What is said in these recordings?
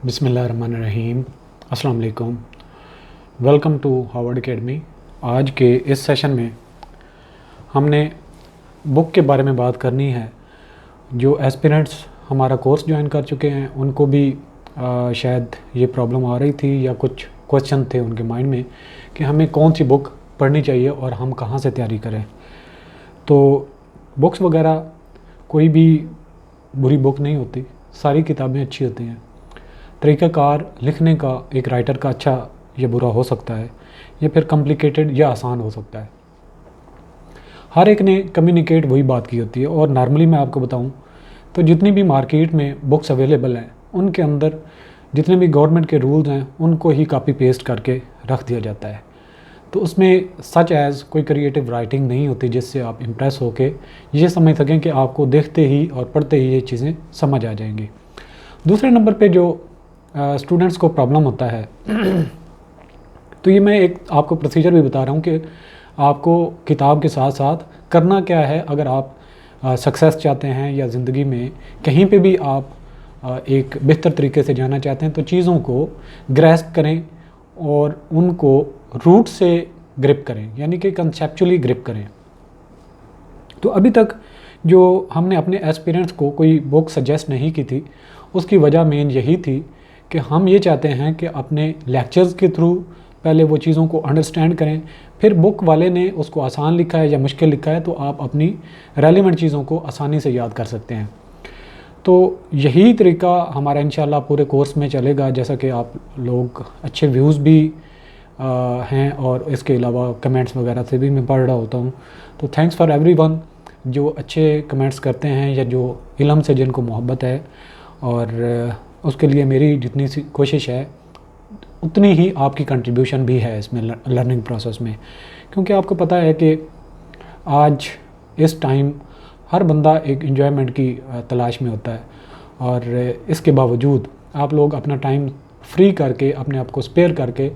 बिस्मिल्लाहिर्रहमानिर्रहीम। अस्सलाम वालेकुम। Welcome to Harvard academy. आज के इस सेशन में हमने बुक के बारे में बात करनी है। जो एस्पिरेंट्स हमारा कोर्स ज्वाइन कर चुके हैं उनको भी शायद ये प्रॉब्लम आ रही थी या कुछ क्वेश्चन थे उनके माइंड में कि हमें कौन सी बुक पढ़नी चाहिए और हम कहाँ से तैयारी करें। तो बुक्स वगैरह कोई भी बुरी बुक नहीं होती, सारी किताबें अच्छी होती हैं। तरीक़ाकार लिखने का एक राइटर का अच्छा या बुरा हो सकता है, या फिर कॉम्प्लिकेटेड या आसान हो सकता है। हर एक ने कम्युनिकेट वही बात की होती है। और नॉर्मली मैं आपको बताऊं तो जितनी भी मार्केट में बुक्स अवेलेबल हैं उनके अंदर जितने भी गवर्नमेंट के रूल्स हैं उनको ही कॉपी पेस्ट करके रख दिया जाता है। तो उसमें सच एज़ कोई क्रिएटिव राइटिंग नहीं होती जिससे आप इम्प्रेस होके ये समझ सकें कि आपको देखते ही और पढ़ते ही ये चीज़ें समझ आ जाएंगी। दूसरे नंबर पे जो स्टूडेंट्स को प्रॉब्लम होता है तो ये मैं एक आपको प्रोसीजर भी बता रहा हूँ कि आपको किताब के साथ साथ करना क्या है। अगर आप सक्सेस चाहते हैं या ज़िंदगी में कहीं पे भी आप एक बेहतर तरीके से जाना चाहते हैं तो चीज़ों को ग्रैस्प करें और उनको रूट से ग्रिप करें, यानी कि कंसेप्चुअली ग्रिप करें। तो अभी तक जो हमने अपने एस्पिरेंट्स को कोई बुक सजेस्ट नहीं की थी उसकी वजह मेन यही थी कि हम ये चाहते हैं कि अपने लेक्चर्स के थ्रू पहले वो चीज़ों को अंडरस्टैंड करें, फिर बुक वाले ने उसको आसान लिखा है या मुश्किल लिखा है तो आप अपनी रेलिवेंट चीज़ों को आसानी से याद कर सकते हैं। तो यही तरीका हमारा इंशाल्लाह पूरे कोर्स में चलेगा। जैसा कि आप लोग अच्छे व्यूज़ भी हैं और इसके अलावा कमेंट्स वगैरह से भी मैं पढ़ रहा होता हूँ। तो थैंक्स फॉर एवरीवन जो अच्छे कमेंट्स करते हैं या जो इल्म से जिनको मोहब्बत है, और उसके लिए मेरी जितनी सी कोशिश है उतनी ही आपकी कंट्रीब्यूशन भी है इसमें लर्निंग प्रोसेस में। क्योंकि आपको पता है कि आज इस टाइम हर बंदा एक एंजॉयमेंट की तलाश में होता है, और इसके बावजूद आप लोग अपना टाइम फ्री करके अपने आप को स्पेयर करके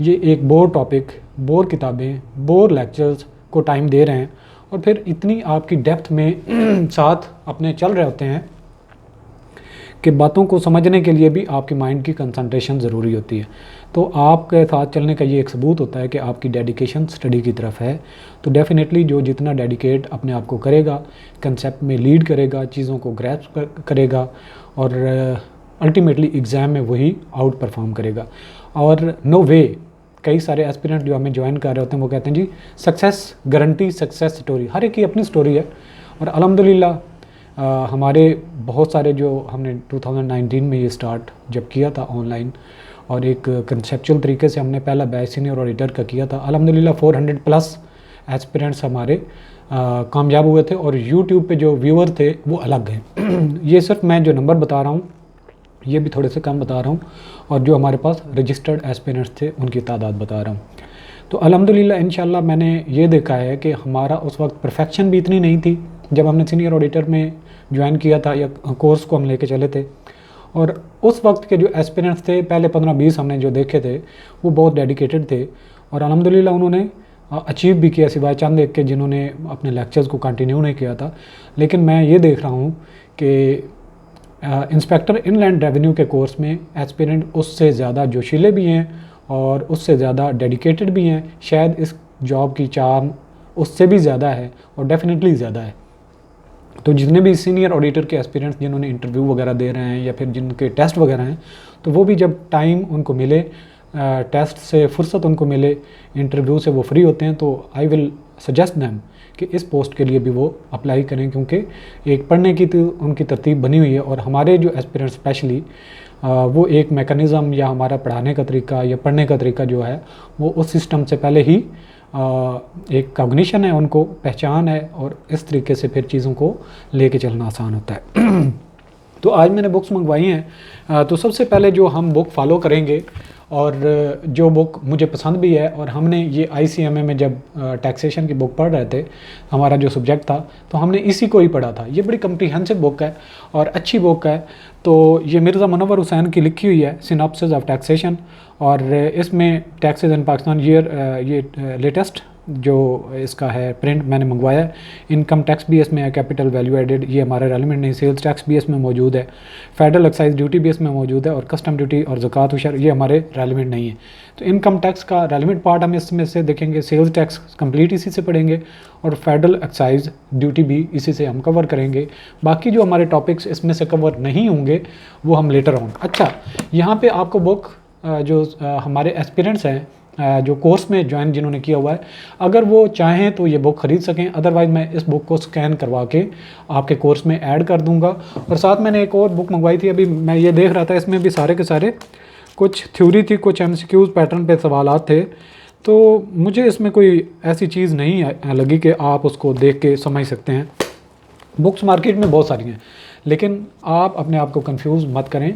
ये एक बोर टॉपिक, बोर किताबें, बोर लेक्चर्स को टाइम दे रहे हैं, और फिर इतनी आपकी डेप्थ में साथ अपने चल रहे होते हैं कि बातों को समझने के लिए भी आपकी माइंड की कंसंट्रेशन ज़रूरी होती है। तो आपके साथ चलने का ये एक सबूत होता है कि आपकी डेडिकेशन स्टडी की तरफ है। तो डेफ़िनेटली जो जितना डेडिकेट अपने आप को करेगा, कंसेप्ट में लीड करेगा, चीज़ों को ग्रैस्प करेगा, और अल्टीमेटली एग्ज़ाम में वही आउट परफॉर्म करेगा। और नो वे कई सारे एस्पिरेंट जो हमें ज्वाइन कर रहे होते हैं वो कहते हैं जी सक्सेस गारंटी, सक्सेस स्टोरी। हर एक की अपनी स्टोरी है, और अल्हम्दुलिल्लाह हमारे बहुत सारे जो हमने 2019 में ये स्टार्ट जब किया था ऑनलाइन, और एक कंसेप्चुअल तरीके से हमने पहला बैच सीनियर ऑडिटर का किया था। अल्हम्दुलिल्लाह 400 प्लस एस्पिरेंट्स हमारे कामयाब हुए थे, और यूट्यूब पे जो व्यूअर थे वो अलग हैं। ये सिर्फ मैं जो नंबर बता रहा हूँ ये भी थोड़े से कम बता रहा हूँ, और जो हमारे पास रजिस्टर्ड एस्पिरेंट्स थे उनकी तादाद बता रहा हूँ। तो अल्हम्दुलिल्लाह इंशाल्लाह मैंने ये देखा है कि हमारा उस वक्त परफेक्शन भी इतनी नहीं थी जब हमने सीनियर ऑडिटर में ज्वाइन किया था या कोर्स को हम लेके चले थे। और उस वक्त के जो एस्पिरेंट्स थे पहले 15-20 हमने जो देखे थे वो बहुत डेडिकेटेड थे, और अल्हम्दुलिल्लाह उन्होंने अचीव भी किया, सिवाय चंद एक के जिन्होंने अपने लेक्चर्स को कंटिन्यू नहीं किया था। लेकिन मैं ये देख रहा हूँ कि इंस्पेक्टर इनलैंड रेवेन्यू के कोर्स में एस्पिरेंट उससे ज़्यादा जोशीले भी हैं और उससे ज़्यादा डेडिकेटेड भी हैं। शायद इस जॉब की चार्म उससे भी ज़्यादा है, और डेफिनेटली ज़्यादा है। तो जितने भी सीनियर ऑडिटर के एस्पिरेंट्स जिन्होंने इंटरव्यू वगैरह दे रहे हैं या फिर जिनके टेस्ट वगैरह हैं, तो वो भी जब टाइम उनको मिले, टेस्ट से फुर्सत उनको मिले, इंटरव्यू से वो फ्री होते हैं, तो आई विल सजेस्ट दैम कि इस पोस्ट के लिए भी वो अप्लाई करें। क्योंकि एक पढ़ने की तो उनकी तरतीब बनी हुई है, और हमारे जो एस्पिरेंट्स स्पेशली वो एक मैकेनिज़्म या हमारा पढ़ाने का तरीका या पढ़ने का तरीका जो है वो उस सिस्टम से पहले ही एक कॉग्निशन है, उनको पहचान है, और इस तरीके से फिर चीज़ों को लेके चलना आसान होता है। तो आज मैंने बुक्स मंगवाई हैं। तो सबसे पहले जो हम बुक फॉलो करेंगे, और जो बुक मुझे पसंद भी है, और हमने ये ICMA में जब टैक्सेशन की बुक पढ़ रहे थे, हमारा जो सब्जेक्ट था, तो हमने इसी को ही पढ़ा था। ये बड़ी कम्प्रीहेंसिव बुक है और अच्छी बुक है। तो ये मिर्ज़ा मुनव्वर हुसैन की लिखी हुई है, सिनॉप्सिस ऑफ टैक्सेशन, और इसमें टैक्सेस इन पाकिस्तान ईयर ये लेटेस्ट जो इसका है प्रिंट मैंने मंगवाया है। इनकम टैक्स भी इसमें है, कैपिटल वैल्यू एडेड ये हमारा रेलिवेंट नहीं, सेल्स टैक्स भी इसमें मौजूद है, फेडरल एक्साइज ड्यूटी भी इसमें मौजूद है, और कस्टम ड्यूटी और ज़कात उशर ये हमारे रेलिवेंट नहीं है। तो इनकम टैक्स का रेलिवेंट पार्ट हम इसमें से देखेंगे, सेल्स टैक्स कंप्लीट इसी से पढ़ेंगे, और फेडरल एक्साइज ड्यूटी भी इसी से हम कवर करेंगे। बाकी जो हमारे टॉपिक्स इसमें से कवर नहीं होंगे वो हम लेटर ऑन। अच्छा, यहाँ पे आपको बुक जो हमारे एस्पिरेंट्स हैं जो कोर्स में ज्वाइन जिन्होंने किया हुआ है, अगर वो चाहें तो ये बुक ख़रीद सकें, अदरवाइज़ मैं इस बुक को स्कैन करवा के आपके कोर्स में ऐड कर दूंगा। और साथ मैंने एक और बुक मंगवाई थी, अभी मैं ये देख रहा था, इसमें भी सारे के सारे कुछ थ्योरी थी, कुछ MCQs पैटर्न पे सवालात थे, तो मुझे इसमें कोई ऐसी चीज़ नहीं लगी कि आप उसको देख के समझ सकते हैं। बुक्स मार्केट में बहुत सारी हैं, लेकिन आप अपने आप को कंफ्यूज मत करें,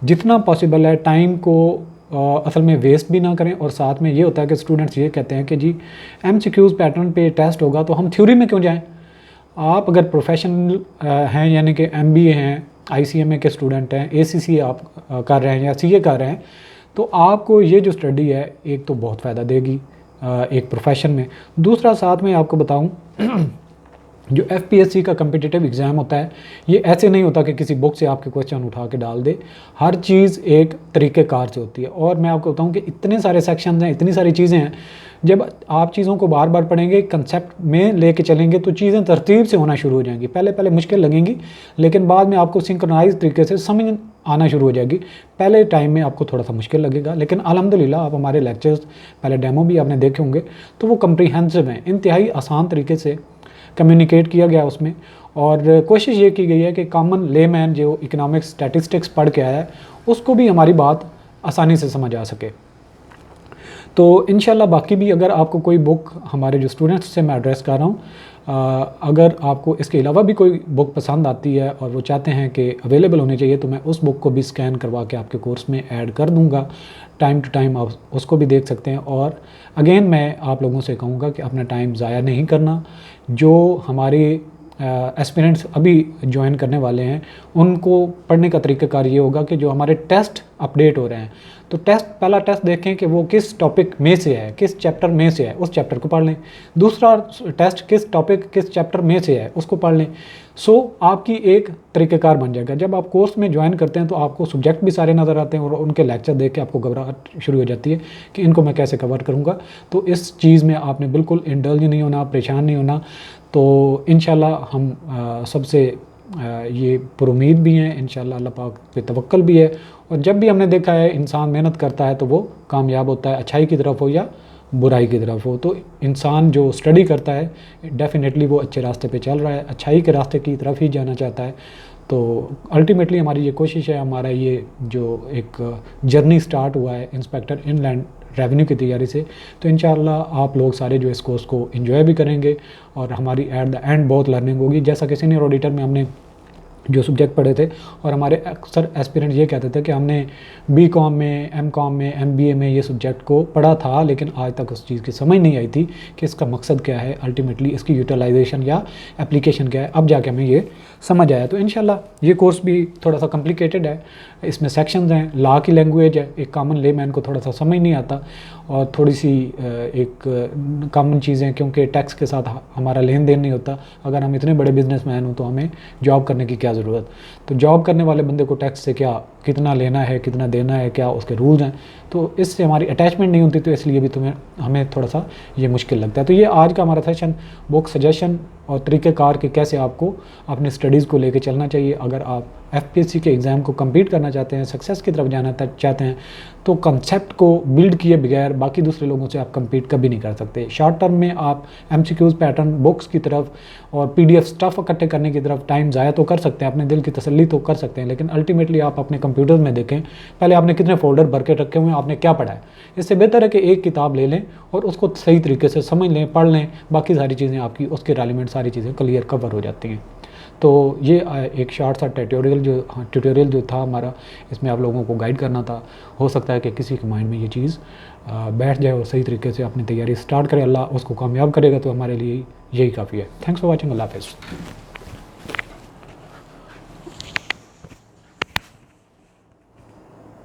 जितना पॉसिबल है टाइम को असल में वेस्ट भी ना करें। और साथ में ये होता है कि स्टूडेंट्स ये कहते हैं कि जी MCQs पैटर्न पे टेस्ट होगा तो हम थ्योरी में क्यों जाएं। आप अगर प्रोफेशनल हैं, यानी कि MBA हैं, ICMA के स्टूडेंट हैं, ACCA आप कर रहे हैं या CA कर रहे हैं, तो आपको ये जो स्टडी है एक तो बहुत फ़ायदा देगी एक प्रोफेशन में। दूसरा साथ में आपको बताऊँ जो FPSC का कम्पिटिटिव एग्ज़ाम होता है, ये ऐसे नहीं होता कि किसी बुक से आपके क्वेश्चन उठा के डाल दे, हर चीज़ एक तरीक़ेकार से होती है। और मैं आपको बताऊं कि इतने सारे सेक्शंस हैं, इतनी सारी चीज़ें हैं, जब आप चीज़ों को बार बार पढ़ेंगे, कंसेप्ट में लेके चलेंगे तो चीज़ें तरतीब से होना शुरू हो जाएंगी। पहले पहले मुश्किल लगेंगी, लेकिन बाद में आपको सिंक्रोनाइज तरीके से समझ आना शुरू हो जाएगी। पहले टाइम में आपको थोड़ा सा मुश्किल लगेगा, लेकिन अल्हम्दुलिल्लाह आप हमारे लेक्चर्स, पहले डेमो भी आपने देखे होंगे, तो वो कम्प्रीहेंसिव हैं, इंतहाई आसान तरीके से कम्युनिकेट किया गया उसमें। और कोशिश ये की गई है कि कॉमन लेमैन जो इकोनॉमिक्स स्टैटिस्टिक्स पढ़ के आया है उसको भी हमारी बात आसानी से समझ आ सके। तो इंशाल्लाह बाकी भी अगर आपको कोई बुक, हमारे जो स्टूडेंट्स से मैं एड्रेस कर रहा हूँ, अगर आपको इसके अलावा भी कोई बुक पसंद आती है और वो चाहते हैं कि अवेलेबल होनी चाहिए, तो मैं उस बुक को भी स्कैन करवा के आपके कोर्स में ऐड कर दूंगा। टाइम टू टाइम आप उसको भी देख सकते हैं। और अगेन मैं आप लोगों से कहूँगा कि अपना टाइम ज़ाया नहीं करना। जो हमारे एस्पिरेंट्स अभी ज्वाइन करने वाले हैं उनको पढ़ने का तरीक़ाकार ये होगा कि जो हमारे टेस्ट अपडेट हो रहे हैं, तो पहला टेस्ट देखें कि वो किस टॉपिक में से है, किस चैप्टर में से है, उस चैप्टर को पढ़ लें। दूसरा टेस्ट किस टॉपिक किस चैप्टर में से है, उसको पढ़ लें। सो आपकी एक तरीक़ेकार बन जाएगा। जब आप कोर्स में ज्वाइन करते हैं तो आपको सब्जेक्ट भी सारे नज़र आते हैं और उनके लेक्चर देख के आपको घबराहट शुरू हो जाती है कि इनको मैं कैसे कवर करूँगा। तो इस चीज़ में आपने बिल्कुल इंडल्ज नहीं होना, परेशान नहीं होना। तो इंशाल्लाह हम सबसे ये पुरुमीद भी हैं, इंशाल्लाह अल्लाह पाक पे तवक्कल भी है। और जब भी हमने देखा है इंसान मेहनत करता है तो वो कामयाब होता है, अच्छाई की तरफ हो या बुराई की तरफ हो। तो इंसान जो स्टडी करता है डेफिनेटली वो अच्छे रास्ते पे चल रहा है, अच्छाई के रास्ते की तरफ ही जाना चाहता है। तो अल्टीमेटली हमारी ये कोशिश है, हमारा ये जो एक जर्नी स्टार्ट हुआ है इंस्पेक्टर इनलैंड रेवेन्यू की तैयारी से, तो इंशाल्लाह आप लोग सारे जो इस कोर्स को एंजॉय भी करेंगे और हमारी एट द एंड बहुत लर्निंग होगी। जैसा कि सीनियर ऑडिटर में हमने जो सब्जेक्ट पढ़े थे और हमारे अक्सर एस्पिरेंट ये कहते थे कि हमने BCom में, MCom में, MBA में ये सब्जेक्ट को पढ़ा था, लेकिन आज तक उस चीज़ की समझ नहीं आई थी कि इसका मकसद क्या है, अल्टीमेटली इसकी यूटिलाइजेशन या एप्लीकेशन क्या है। अब जाके हमें ये समझ आया। तो इंशाल्लाह ये कोर्स भी थोड़ा सा कॉम्प्लिकेटेड है, इसमें सेक्शंस हैं, लॉ की लैंग्वेज है, एक कॉमन लेमैन को थोड़ा सा समझ नहीं आता, और थोड़ी सी एक कॉमन चीज़ें, क्योंकि टैक्स के साथ हमारा लेन देन नहीं होता। अगर हम इतने बड़े बिजनेसमैन हों तो हमें जॉब करने की क्या ज़रूरत। तो जॉब करने वाले बंदे को टैक्स से क्या, कितना लेना है, कितना देना है, क्या उसके रूल्स हैं, तो इससे हमारी अटैचमेंट नहीं होती, तो इसलिए भी हमें थोड़ा सा ये मुश्किल लगता है। तो ये आज का हमारा सेशन बुक सजेशन और तरीक़ेकार के कैसे आपको अपने स्टडीज़ को लेके चलना चाहिए। अगर आप FPSC के एग्ज़ाम को कंप्लीट करना चाहते हैं, सक्सेस की तरफ जाना चाहते हैं, तो कंसेप्ट को बिल्ड किए बगैर बाकी दूसरे लोगों से आप कंपीट कभी नहीं कर सकते। शॉर्ट टर्म में आप MCQs पैटर्न बुक्स की तरफ और PDF स्टफ़ इकट्ठे करने की तरफ टाइम ज़ाया तो कर सकते हैं, अपने दिल की तसल्ली तो कर सकते हैं, लेकिन अल्टीमेटली आप अपने कंप्यूटर में देखें पहले आपने कितने फोल्डर भर के रखे हुए हैं, आपने क्या पढ़ा है। इससे बेहतर है कि एक किताब ले लें और उसको सही तरीके से समझ लें, पढ़ लें, बाकी सारी चीज़ें आपकी उसके रेलिवेंट सारी चीज़ें क्लियर कवर हो जाती हैं। तो ये एक शॉर्ट सा ट्यूटोरियल जो था हमारा, इसमें आप लोगों को गाइड करना था। हो सकता है कि किसी के माइंड में ये चीज़ बैठ जाए और सही तरीके से अपनी तैयारी स्टार्ट करे, अल्लाह उसको कामयाब करेगा, तो हमारे लिए यही काफ़ी है। थैंक्स फॉर वॉचिंग, अल्लाह हाफ़िज़।